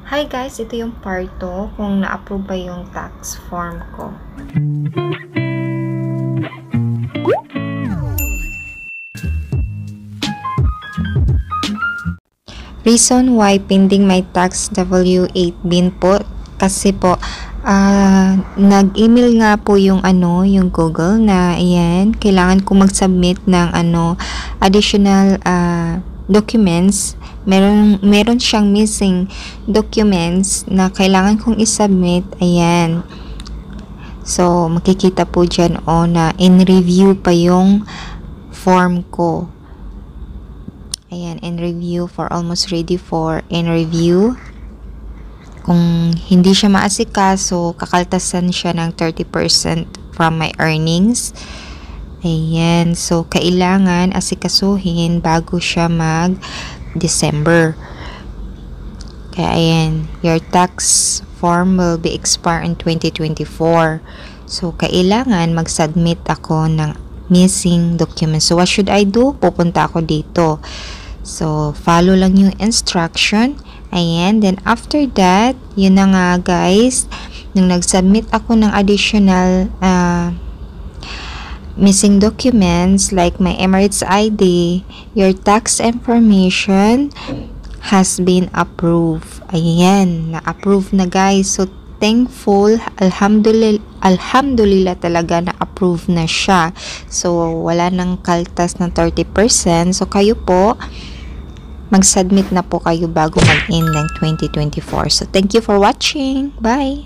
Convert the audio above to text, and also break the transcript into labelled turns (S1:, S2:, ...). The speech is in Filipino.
S1: Hi guys, ito yung part 2 kung na-approve ba yung tax form ko. Reason why pending my tax W8 bin po kasi po nag-email nga po yung yung Google na ayan, kailangan ko mag-submit ng additional documents. Meron siyang missing documents na kailangan kong i-submit. Ayan. So, makikita po dyan na in-review pa yung form ko. Ayan, in-review for almost ready for in-review. Kung hindi siya maasikaso, kakaltasan siya ng 30% from my earnings. Ayan. So, kailangan asikasuhin bago siya December. Kaya ayan, your tax form will be expire in 2024. So, kailangan mag-submit ako ng missing documents. So, what should I do? Pupunta ako dito. So, follow lang yung instruction. Ayan, then after that, yun na nga guys, nung nag-submit ako ng additional missing documents like my Emirates ID, your tax information has been approved. Ayan, na-approve na guys. So, thankful, alhamdulillah talaga na-approve na siya. So, wala nang kaltas ng 30%. So, kayo po, mag-submit na po kayo bago mag-end ng 2024. So, thank you for watching. Bye!